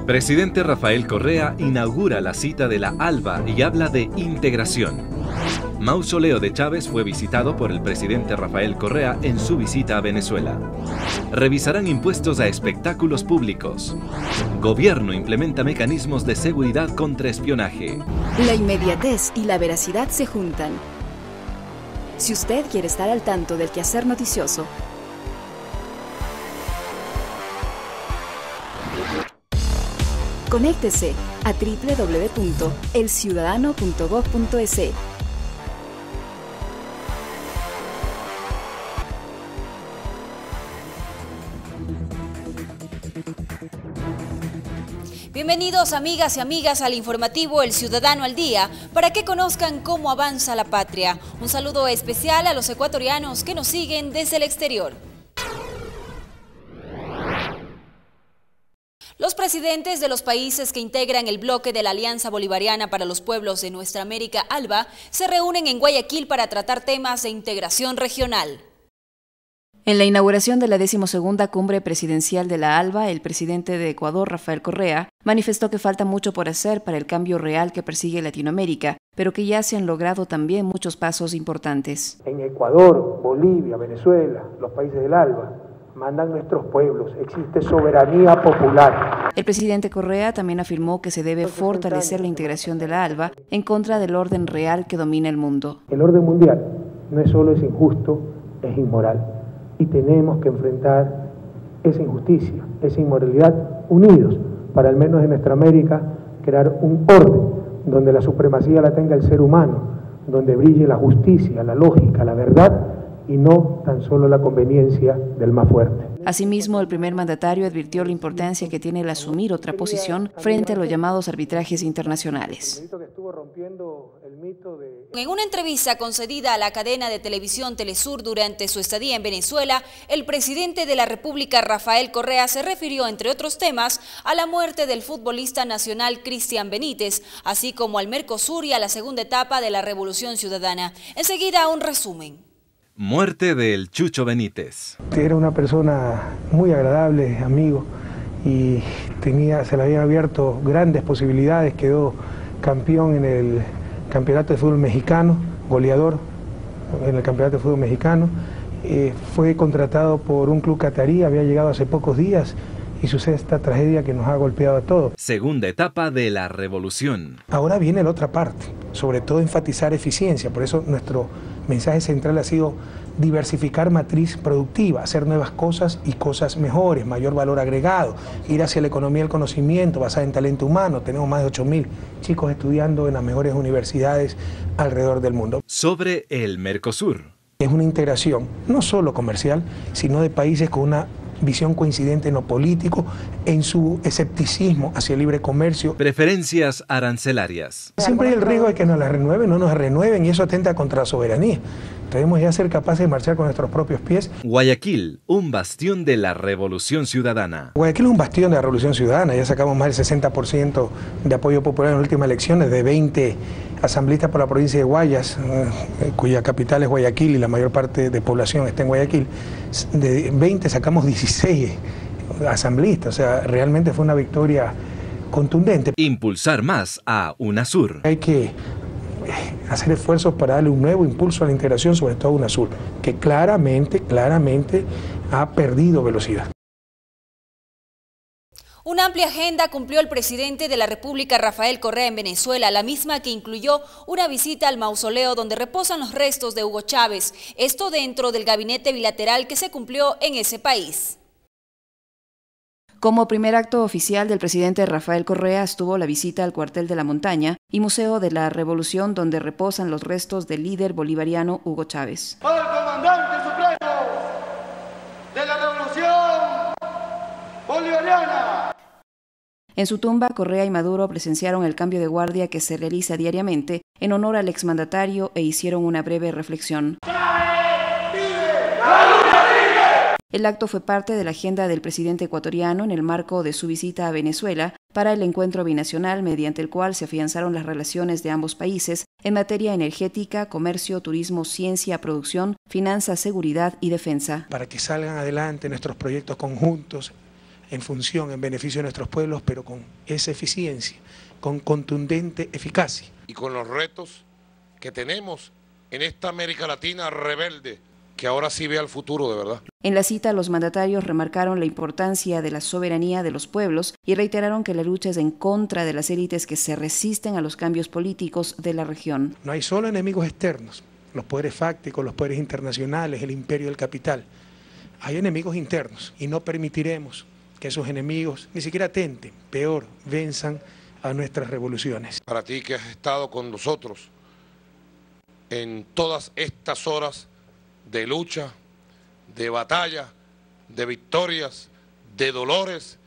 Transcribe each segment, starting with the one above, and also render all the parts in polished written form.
Presidente Rafael Correa inaugura la cita de la ALBA y habla de integración. Mausoleo de Chávez fue visitado por el presidente Rafael Correa en su visita a Venezuela. Revisarán impuestos a espectáculos públicos. Gobierno implementa mecanismos de seguridad contra espionaje. La inmediatez y la veracidad se juntan. Si usted quiere estar al tanto del quehacer noticioso, conéctese a www.elciudadano.gov.es. Bienvenidos amigas y amigas al informativo El Ciudadano al Día, para que conozcan cómo avanza la patria. Un saludo especial a los ecuatorianos que nos siguen desde el exterior. Los presidentes de los países que integran el bloque de la Alianza Bolivariana para los Pueblos de Nuestra América, ALBA, se reúnen en Guayaquil para tratar temas de integración regional. En la inauguración de la 12ª cumbre presidencial de la ALBA, el presidente de Ecuador, Rafael Correa, manifestó que falta mucho por hacer para el cambio real que persigue Latinoamérica, pero que ya se han logrado también muchos pasos importantes. En Ecuador, Bolivia, Venezuela, los países del ALBA, mandan nuestros pueblos, existe soberanía popular. El presidente Correa también afirmó que se debe fortalecer la integración de la ALBA en contra del orden real que domina el mundo. El orden mundial no es solo injusto, es inmoral. Y tenemos que enfrentar esa injusticia, esa inmoralidad, unidos, para al menos en nuestra América crear un orden donde la supremacía la tenga el ser humano, donde brille la justicia, la lógica, la verdad, y no tan solo la conveniencia del más fuerte. Asimismo, el primer mandatario advirtió la importancia que tiene el asumir otra posición frente a los llamados arbitrajes internacionales. En una entrevista concedida a la cadena de televisión Telesur durante su estadía en Venezuela, el presidente de la República, Rafael Correa, se refirió, entre otros temas, a la muerte del futbolista nacional Cristian Benítez, así como al Mercosur y a la segunda etapa de la Revolución Ciudadana. Enseguida, un resumen. Muerte del Chucho Benítez. Era una persona muy agradable, amigo, y se le habían abierto grandes posibilidades. Quedó campeón en el Campeonato de Fútbol Mexicano, goleador en el Campeonato de Fútbol Mexicano. Fue contratado por un club catarí, había llegado hace pocos días y sucede esta tragedia que nos ha golpeado a todos. Segunda etapa de la revolución. Ahora viene la otra parte, sobre todo enfatizar eficiencia, por eso nuestro mensaje central ha sido diversificar matriz productiva, hacer nuevas cosas y cosas mejores, mayor valor agregado, ir hacia la economía del conocimiento basada en talento humano. Tenemos más de 8.000 chicos estudiando en las mejores universidades alrededor del mundo. Sobre el Mercosur. Es una integración no solo comercial, sino de países con una visión coincidente en lo político, en su escepticismo hacia el libre comercio. Preferencias arancelarias. Siempre hay el riesgo de que nos las renueven, no nos renueven, y eso atenta contra la soberanía. Debemos ya ser capaces de marchar con nuestros propios pies. Guayaquil, un bastión de la Revolución Ciudadana. Guayaquil es un bastión de la Revolución Ciudadana, ya sacamos más del 60% de apoyo popular en las últimas elecciones, de 20 asambleístas por la provincia de Guayas, cuya capital es Guayaquil y la mayor parte de población está en Guayaquil. De 20 sacamos 16 asambleístas, o sea, realmente fue una victoria contundente. Impulsar más a UNASUR. Hay que hacer esfuerzos para darle un nuevo impulso a la integración, sobre todo a UNASUR, que claramente ha perdido velocidad. Una amplia agenda cumplió el presidente de la República, Rafael Correa, en Venezuela, la misma que incluyó una visita al mausoleo donde reposan los restos de Hugo Chávez, esto dentro del gabinete bilateral que se cumplió en ese país. Como primer acto oficial del presidente Rafael Correa estuvo la visita al Cuartel de la Montaña y Museo de la Revolución, donde reposan los restos del líder bolivariano Hugo Chávez. ¡Al comandante supremo de la Revolución Bolivariana! En su tumba, Correa y Maduro presenciaron el cambio de guardia que se realiza diariamente en honor al exmandatario e hicieron una breve reflexión. El acto fue parte de la agenda del presidente ecuatoriano en el marco de su visita a Venezuela para el encuentro binacional, mediante el cual se afianzaron las relaciones de ambos países en materia energética, comercio, turismo, ciencia, producción, finanzas, seguridad y defensa. Para que salgan adelante nuestros proyectos conjuntos en función, en beneficio de nuestros pueblos, pero con esa eficiencia, con contundente eficacia. Y con los retos que tenemos en esta América Latina rebelde, que ahora sí ve al futuro de verdad. En la cita, los mandatarios remarcaron la importancia de la soberanía de los pueblos y reiteraron que la lucha es en contra de las élites que se resisten a los cambios políticos de la región. No hay solo enemigos externos, los poderes fácticos, los poderes internacionales, el imperio del capital. Hay enemigos internos y no permitiremos que esos enemigos ni siquiera tenten, peor, venzan a nuestras revoluciones. Para ti que has estado con nosotros en todas estas horas de lucha, de batalla, de victorias, de dolores,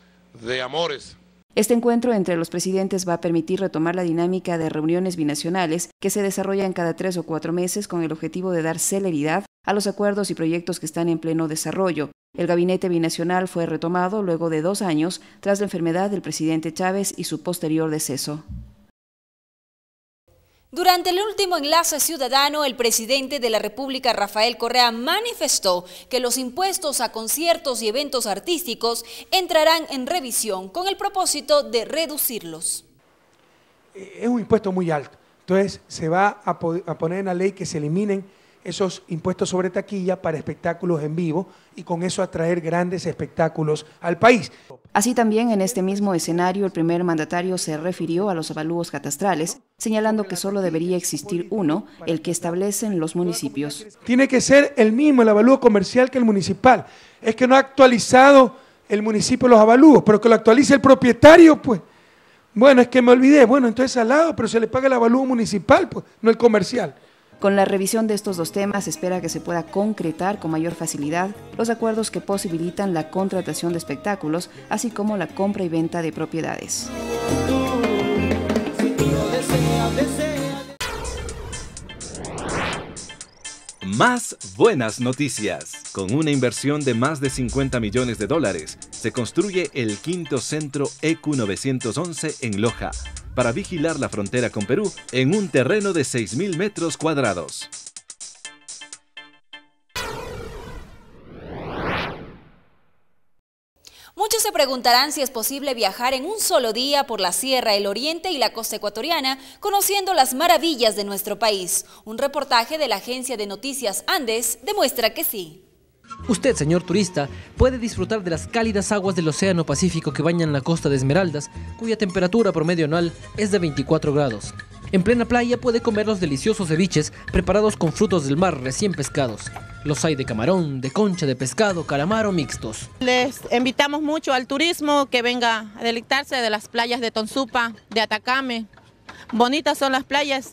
de amores. Este encuentro entre los presidentes va a permitir retomar la dinámica de reuniones binacionales que se desarrollan cada 3 o 4 meses con el objetivo de dar celeridad a los acuerdos y proyectos que están en pleno desarrollo. El gabinete binacional fue retomado luego de 2 años tras la enfermedad del presidente Chávez y su posterior deceso. Durante el último enlace ciudadano, el presidente de la República, Rafael Correa, manifestó que los impuestos a conciertos y eventos artísticos entrarán en revisión con el propósito de reducirlos. Es un impuesto muy alto, entonces se va a poner en la ley que se eliminen esos impuestos sobre taquilla para espectáculos en vivo y con eso atraer grandes espectáculos al país. Así también, en este mismo escenario, el primer mandatario se refirió a los avalúos catastrales, señalando que solo debería existir uno, el que establecen los municipios. Tiene que ser el mismo el avalúo comercial que el municipal. Es que no ha actualizado el municipio los avalúos, pero que lo actualice el propietario, pues. Bueno, es que me olvidé, bueno, entonces al lado, pero se le paga el avalúo municipal, pues, no el comercial. Con la revisión de estos 2 temas, se espera que se pueda concretar con mayor facilidad los acuerdos que posibilitan la contratación de espectáculos, así como la compra y venta de propiedades. Más buenas noticias. Con una inversión de más de $50 millones, se construye el 5º centro EQ911 en Loja, para vigilar la frontera con Perú en un terreno de 6.000 metros cuadrados. Muchos se preguntarán si es posible viajar en un solo día por la Sierra, el Oriente y la costa ecuatoriana, conociendo las maravillas de nuestro país. Un reportaje de la agencia de noticias Andes demuestra que sí. Usted, señor turista, puede disfrutar de las cálidas aguas del Océano Pacífico que bañan la costa de Esmeraldas, cuya temperatura promedio anual es de 24 grados. En plena playa puede comer los deliciosos ceviches preparados con frutos del mar recién pescados. Los hay de camarón, de concha, de pescado, calamar o mixtos. Les invitamos mucho al turismo que venga a deleitarse de las playas de Tonsupa, de Atacame. Bonitas son las playas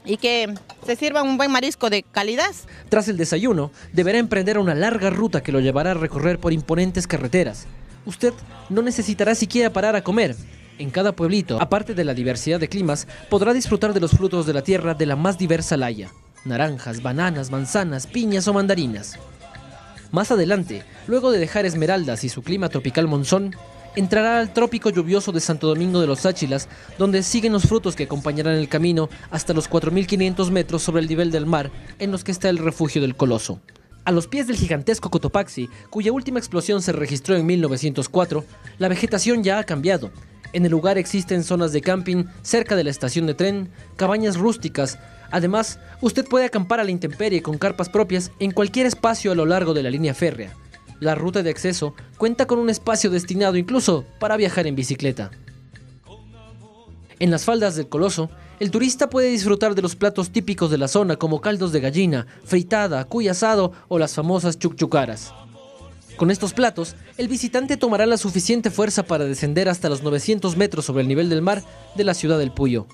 y que se sirva un buen marisco de calidad. Tras el desayuno, deberá emprender una larga ruta que lo llevará a recorrer por imponentes carreteras. Usted no necesitará siquiera parar a comer. En cada pueblito, aparte de la diversidad de climas, podrá disfrutar de los frutos de la tierra de la más diversa laya: naranjas, bananas, manzanas, piñas o mandarinas. Más adelante, luego de dejar Esmeraldas y su clima tropical monzón, entrará al trópico lluvioso de Santo Domingo de los Áchilas, donde siguen los frutos que acompañarán el camino hasta los 4.500 metros sobre el nivel del mar, en los que está el refugio del Coloso. A los pies del gigantesco Cotopaxi, cuya última explosión se registró en 1904, la vegetación ya ha cambiado. En el lugar existen zonas de camping cerca de la estación de tren, cabañas rústicas. Además, usted puede acampar a la intemperie con carpas propias en cualquier espacio a lo largo de la línea férrea. La ruta de acceso cuenta con un espacio destinado incluso para viajar en bicicleta. En las faldas del Coloso, el turista puede disfrutar de los platos típicos de la zona como caldos de gallina, fritada, cuy asado o las famosas chucchucaras. Con estos platos, el visitante tomará la suficiente fuerza para descender hasta los 900 metros sobre el nivel del mar de la ciudad del Puyo.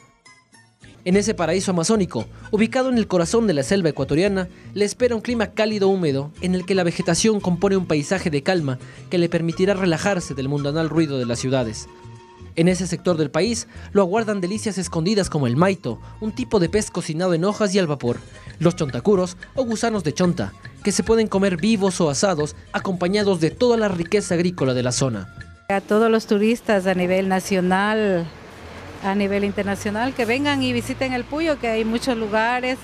En ese paraíso amazónico, ubicado en el corazón de la selva ecuatoriana, le espera un clima cálido húmedo en el que la vegetación compone un paisaje de calma que le permitirá relajarse del mundanal ruido de las ciudades. En ese sector del país lo aguardan delicias escondidas como el maito, un tipo de pez cocinado en hojas y al vapor, los chontacuros o gusanos de chonta, que se pueden comer vivos o asados, acompañados de toda la riqueza agrícola de la zona. A todos los turistas a nivel nacional, a nivel internacional, que vengan y visiten el Puyo, que hay muchos lugares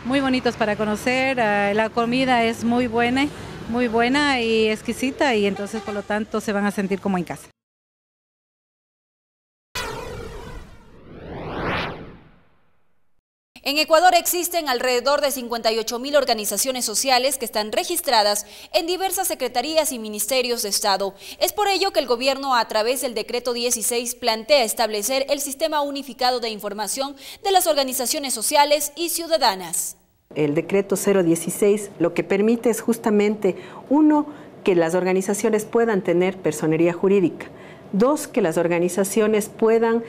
muy bonitos para conocer, la comida es muy buena muy buena y exquisita, y entonces por lo tanto se van a sentir como en casa. En Ecuador existen alrededor de 58.000 organizaciones sociales que están registradas en diversas secretarías y ministerios de Estado. Es por ello que el gobierno, a través del decreto 16, plantea establecer el sistema unificado de información de las organizaciones sociales y ciudadanas. El decreto 016 lo que permite es justamente, uno, que las organizaciones puedan tener personería jurídica. Dos, que las organizaciones puedan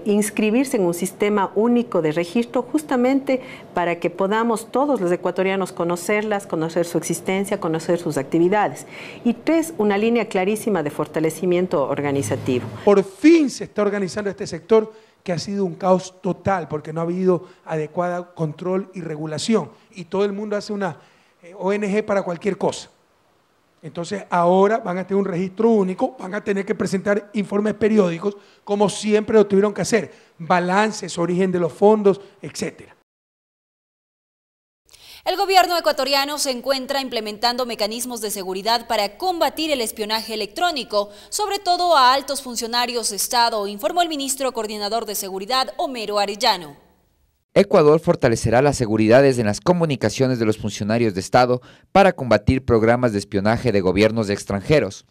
inscribirse en un sistema único de registro justamente para que podamos todos los ecuatorianos conocerlas, conocer su existencia, conocer sus actividades. Y tres, una línea clarísima de fortalecimiento organizativo. Por fin se está organizando este sector que ha sido un caos total porque no ha habido adecuado control y regulación y todo el mundo hace una ONG para cualquier cosa. Entonces ahora van a tener un registro único, van a tener que presentar informes periódicos como siempre lo tuvieron que hacer, balances, origen de los fondos, etcétera. El gobierno ecuatoriano se encuentra implementando mecanismos de seguridad para combatir el espionaje electrónico, sobre todo a altos funcionarios de Estado, informó el ministro coordinador de Seguridad, Homero Arellano. Ecuador fortalecerá las seguridades en las comunicaciones de los funcionarios de Estado para combatir programas de espionaje de gobiernos extranjeros.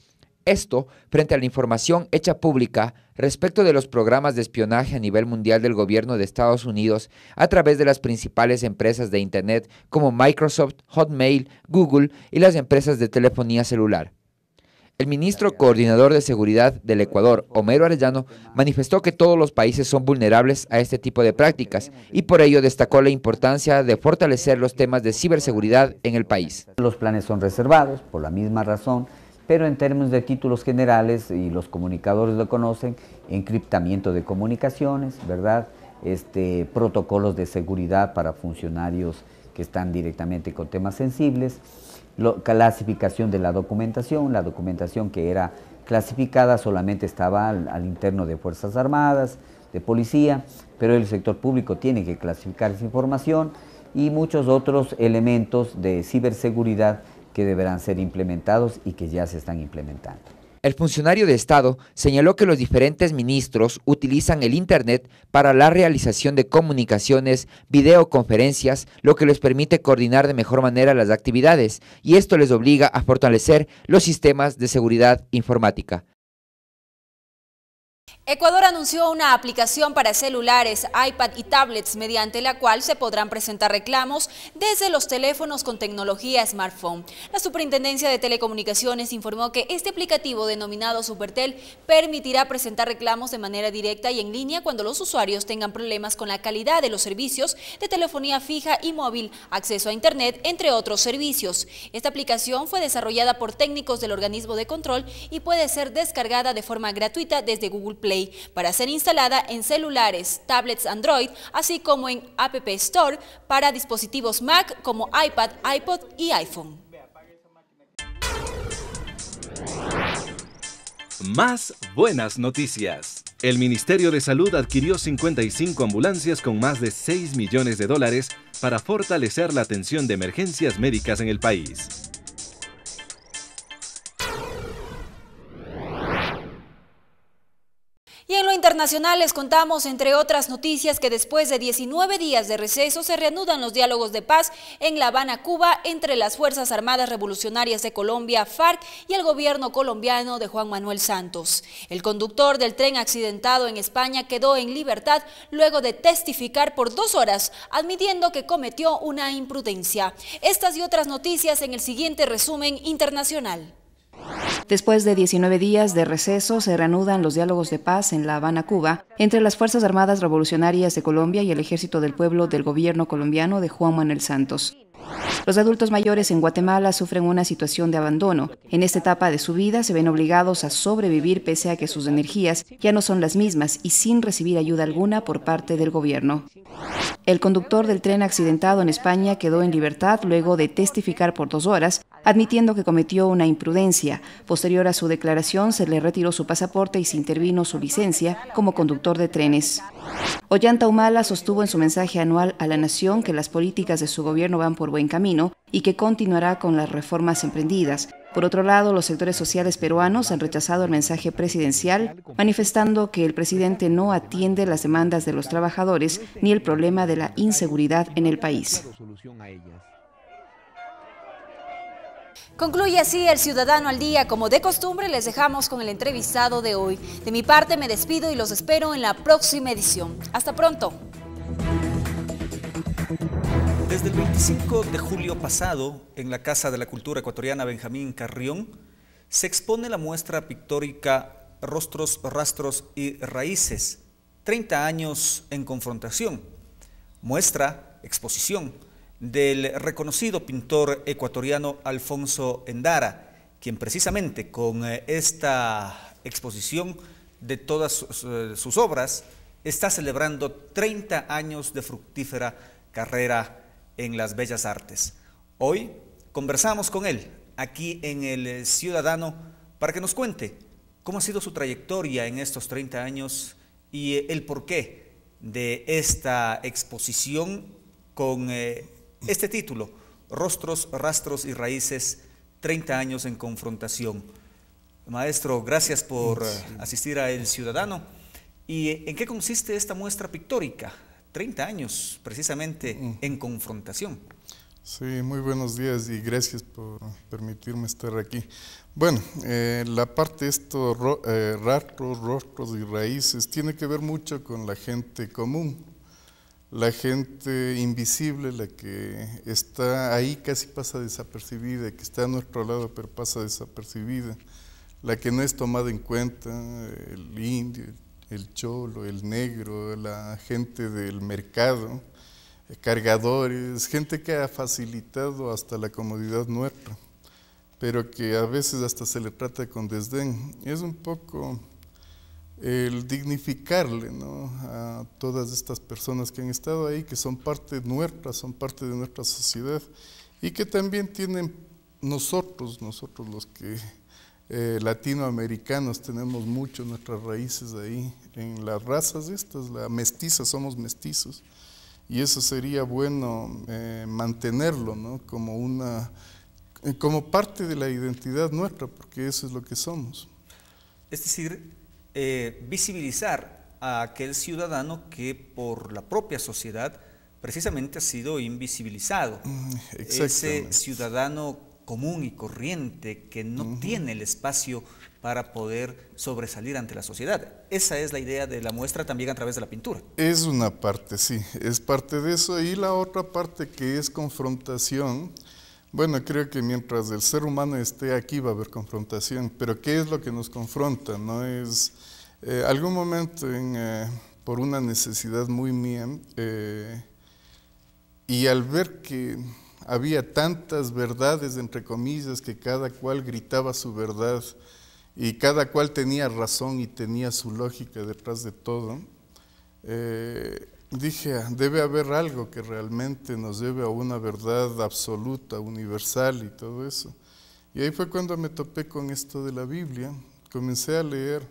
Esto frente a la información hecha pública respecto de los programas de espionaje a nivel mundial del gobierno de Estados Unidos a través de las principales empresas de Internet como Microsoft, Hotmail, Google y las empresas de telefonía celular. El ministro coordinador de Seguridad del Ecuador, Homero Arellano, manifestó que todos los países son vulnerables a este tipo de prácticas y por ello destacó la importancia de fortalecer los temas de ciberseguridad en el país. Los planes son reservados por la misma razón, pero en términos de títulos generales, y los comunicadores lo conocen, encriptamiento de comunicaciones, ¿verdad? Protocolos de seguridad para funcionarios que están directamente con temas sensibles, clasificación de la documentación que era clasificada solamente estaba al interno de Fuerzas Armadas, de Policía, pero el sector público tiene que clasificar esa información y muchos otros elementos de ciberseguridad que deberán ser implementados y que ya se están implementando. El funcionario de Estado señaló que los diferentes ministros utilizan el Internet para la realización de comunicaciones, videoconferencias, lo que les permite coordinar de mejor manera las actividades, y esto les obliga a fortalecer los sistemas de seguridad informática. Ecuador anunció una aplicación para celulares, iPad y tablets mediante la cual se podrán presentar reclamos desde los teléfonos con tecnología smartphone. La Superintendencia de Telecomunicaciones informó que este aplicativo denominado Supertel permitirá presentar reclamos de manera directa y en línea cuando los usuarios tengan problemas con la calidad de los servicios de telefonía fija y móvil, acceso a Internet, entre otros servicios. Esta aplicación fue desarrollada por técnicos del organismo de control y puede ser descargada de forma gratuita desde Google Play para ser instalada en celulares, tablets Android, así como en App Store para dispositivos Mac como iPad, iPod y iPhone. Más buenas noticias. El Ministerio de Salud adquirió 55 ambulancias con más de $6 millones para fortalecer la atención de emergencias médicas en el país. Y en lo internacional les contamos, entre otras noticias, que después de 19 días de receso se reanudan los diálogos de paz en La Habana, Cuba, entre las Fuerzas Armadas Revolucionarias de Colombia, FARC, y el gobierno colombiano de Juan Manuel Santos. El conductor del tren accidentado en España quedó en libertad luego de testificar por 2 horas, admitiendo que cometió una imprudencia. Estas y otras noticias en el siguiente resumen internacional. Después de 19 días de receso, se reanudan los diálogos de paz en La Habana, Cuba, entre las Fuerzas Armadas Revolucionarias de Colombia y el Ejército del Pueblo del gobierno colombiano de Juan Manuel Santos. Los adultos mayores en Guatemala sufren una situación de abandono. En esta etapa de su vida se ven obligados a sobrevivir pese a que sus energías ya no son las mismas y sin recibir ayuda alguna por parte del gobierno. El conductor del tren accidentado en España quedó en libertad luego de testificar por 2 horas, admitiendo que cometió una imprudencia. Posterior a su declaración, se le retiró su pasaporte y se intervino su licencia como conductor de trenes. Ollanta Humala sostuvo en su mensaje anual a la nación que las políticas de su gobierno van por por buen camino y que continuará con las reformas emprendidas. Por otro lado, los sectores sociales peruanos han rechazado el mensaje presidencial, manifestando que el presidente no atiende las demandas de los trabajadores ni el problema de la inseguridad en el país. Concluye así el Ciudadano al Día. Como de costumbre, les dejamos con el entrevistado de hoy. De mi parte, me despido y los espero en la próxima edición. Hasta pronto. Desde el 25 de julio pasado, en la Casa de la Cultura Ecuatoriana Benjamín Carrión, se expone la muestra pictórica Rostros, Rastros y Raíces, 30 años en confrontación. Muestra, exposición, del reconocido pintor ecuatoriano Alfonso Endara, quien precisamente con esta exposición de todas sus obras está celebrando 30 años de fructífera carrera en las bellas artes. Hoy conversamos con él aquí en El Ciudadano para que nos cuente cómo ha sido su trayectoria en estos 30 años y el porqué de esta exposición con este título, Rostros, Rastros y Raíces, 30 años en confrontación. Maestro, gracias por asistir a El Ciudadano. ¿Y en qué consiste esta muestra pictórica? 30 años, precisamente, en confrontación. Sí, muy buenos días y gracias por permitirme estar aquí. Bueno, la parte de esto, rastros, rostros y raíces, tiene que ver mucho con la gente común. La gente invisible, la que está ahí casi pasa desapercibida, que está a nuestro lado pero pasa desapercibida, la que no es tomada en cuenta, el indio, el cholo, el negro, la gente del mercado, cargadores, gente que ha facilitado hasta la comodidad nuestra, pero que a veces hasta se le trata con desdén. Es un poco el dignificarle, ¿no?, a todas estas personas que han estado ahí, que son parte nuestra, son parte de nuestra sociedad y que también tienen nosotros los que latinoamericanos tenemos mucho nuestras raíces ahí, en las razas estas, la mestiza, somos mestizos y eso sería bueno mantenerlo, ¿no?, como parte de la identidad nuestra, porque eso es lo que somos. Es decir, visibilizar a aquel ciudadano que por la propia sociedad precisamente ha sido invisibilizado. Ese ciudadano común y corriente que no tiene el espacio para poder sobresalir ante la sociedad. Esa es la idea de la muestra también a través de la pintura. Es una parte, sí, es parte de eso, y la otra parte que es confrontación. Bueno, creo que mientras el ser humano esté aquí va a haber confrontación, pero ¿qué es lo que nos confronta? No es algún momento por una necesidad muy mía, y al ver que había tantas verdades, entre comillas, que cada cual gritaba su verdad y cada cual tenía razón y tenía su lógica detrás de todo, dije, debe haber algo que realmente nos lleve a una verdad absoluta, universal y todo eso. Y ahí fue cuando me topé con esto de la Biblia, comencé a leer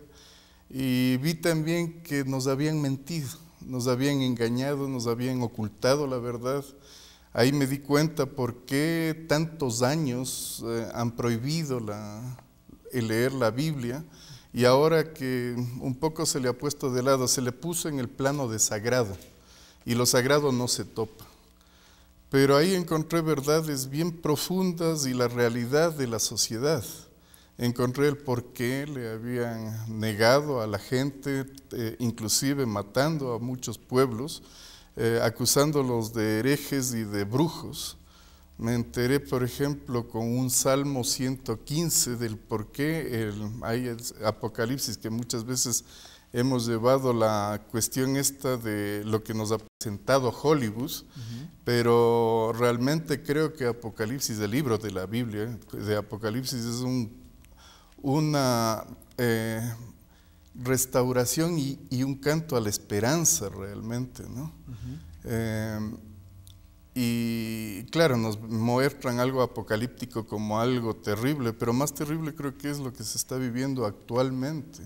y vi también que nos habían mentido, nos habían engañado, nos habían ocultado la verdad. Ahí me di cuenta por qué tantos años han prohibido el leer la Biblia, y ahora que un poco se le ha puesto de lado, se le puso en el plano de sagrado, y lo sagrado no se topa. Pero ahí encontré verdades bien profundas y la realidad de la sociedad. Encontré el por qué le habían negado a la gente, inclusive matando a muchos pueblos, acusándolos de herejes y de brujos. Me enteré, por ejemplo, con un Salmo 115 del por qué hay el Apocalipsis, que muchas veces hemos llevado la cuestión esta de lo que nos ha presentado Hollywood, pero realmente creo que Apocalipsis, el libro de la Biblia, de Apocalipsis, es una restauración y un canto a la esperanza realmente, ¿no? Y claro, nos muestran algo apocalíptico como algo terrible, pero más terrible creo que es lo que se está viviendo actualmente,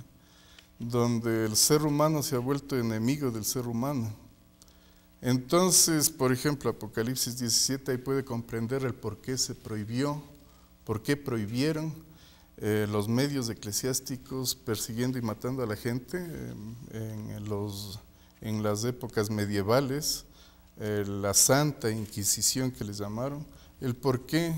donde el ser humano se ha vuelto enemigo del ser humano. Entonces, por ejemplo, Apocalipsis 17, ahí puede comprender el por qué se prohibió, por qué prohibieron los medios eclesiásticos persiguiendo y matando a la gente en las épocas medievales, la Santa Inquisición que les llamaron, el por qué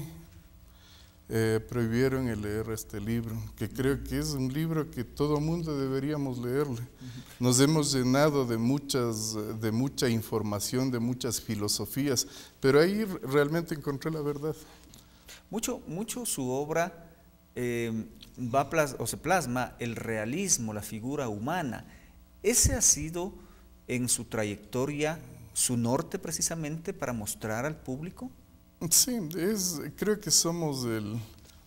prohibieron el leer este libro, que creo que es un libro que todo mundo deberíamos leerle. Nos hemos llenado de mucha información, de muchas filosofías, pero ahí realmente encontré la verdad. Mucho su obra se plasma el realismo, la figura humana. ¿Ese ha sido en su trayectoria su norte precisamente para mostrar al público? Sí, creo que somos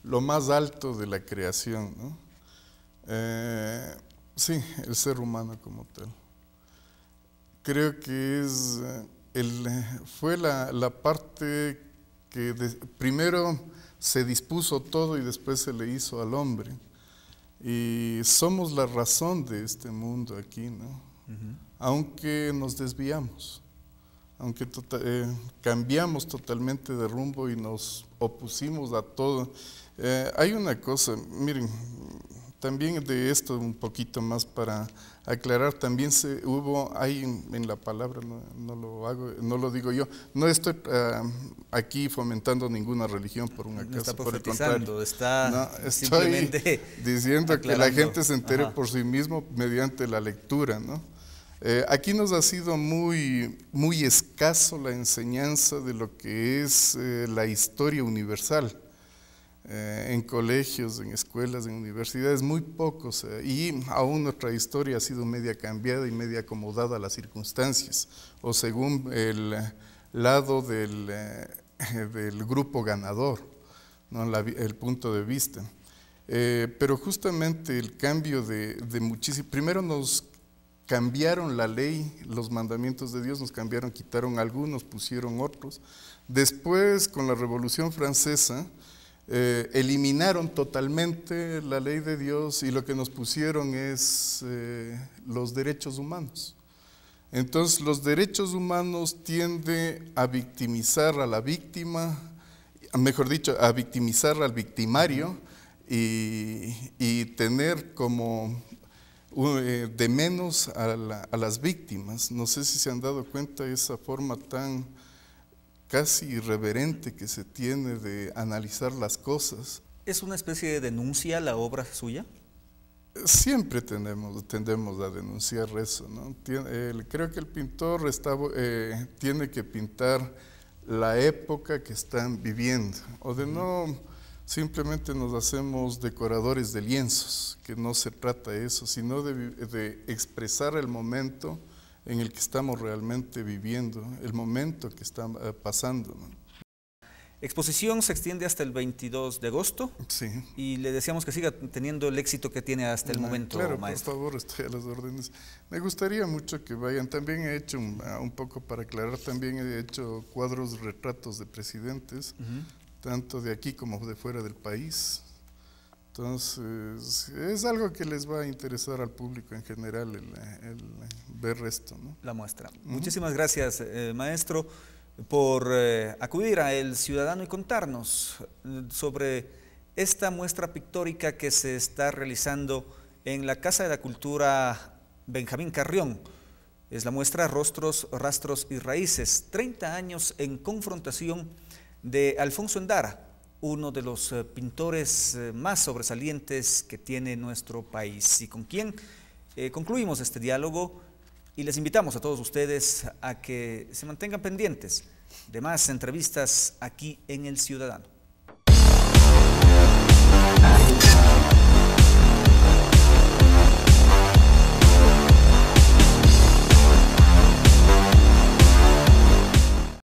lo más alto de la creación, ¿no? Sí, el ser humano como tal. Creo que fue la parte que primero se dispuso todo y después se le hizo al hombre. Y somos la razón de este mundo aquí, ¿no? Aunque nos desviamos, aunque cambiamos totalmente de rumbo y nos opusimos a todo. Hay una cosa, miren, también de esto un poquito más para aclarar, también hay en la palabra, no lo digo yo, no estoy aquí fomentando ninguna religión por un acaso, está por el contrario. Está estoy diciendo aclarando, que la gente se entere por sí mismo mediante la lectura, ¿no? Aquí nos ha sido muy escaso la enseñanza de lo que es la historia universal. En colegios, en escuelas, en universidades, muy pocos, y aún nuestra historia ha sido media cambiada y media acomodada a las circunstancias, o según el lado del grupo ganador, ¿no? El punto de vista. Pero justamente el cambio de muchísimo, primero nos cambiaron la ley, los mandamientos de Dios nos cambiaron, quitaron algunos, pusieron otros. Después, con la Revolución Francesa, eliminaron totalmente la ley de Dios y lo que nos pusieron es los derechos humanos. Entonces los derechos humanos tienden a victimizar a la víctima, mejor dicho, a victimizar al victimario y tener como de menos a las víctimas. No sé si se han dado cuenta de esa forma tan casi irreverente que se tiene de analizar las cosas. ¿Es una especie de denuncia la obra suya? Siempre tendemos a denunciar eso, ¿no? Creo que el pintor tiene que pintar la época que están viviendo, o de no simplemente nos hacemos decoradores de lienzos, que no se trata de eso, sino de expresar el momento en el que estamos realmente viviendo, el momento que está pasando, ¿no? Exposición se extiende hasta el 22 de agosto. Sí. Y le deseamos que siga teniendo el éxito que tiene hasta el momento, claro, maestro. Por favor, estoy a las órdenes. Me gustaría mucho que vayan. También he hecho, un poco para aclarar, también he hecho cuadros, retratos de presidentes, tanto de aquí como de fuera del país. Entonces, es algo que les va a interesar al público en general, el ver esto, ¿no? La muestra. Muchísimas gracias, maestro, por acudir a El Ciudadano y contarnos sobre esta muestra pictórica que se está realizando en la Casa de la Cultura Benjamín Carrión. Es la muestra Rostros, Rastros y Raíces, 30 años en confrontación de Alfonso Endara, uno de los pintores más sobresalientes que tiene nuestro país, y con quien concluimos este diálogo, y les invitamos a todos ustedes a que se mantengan pendientes de más entrevistas aquí en El Ciudadano.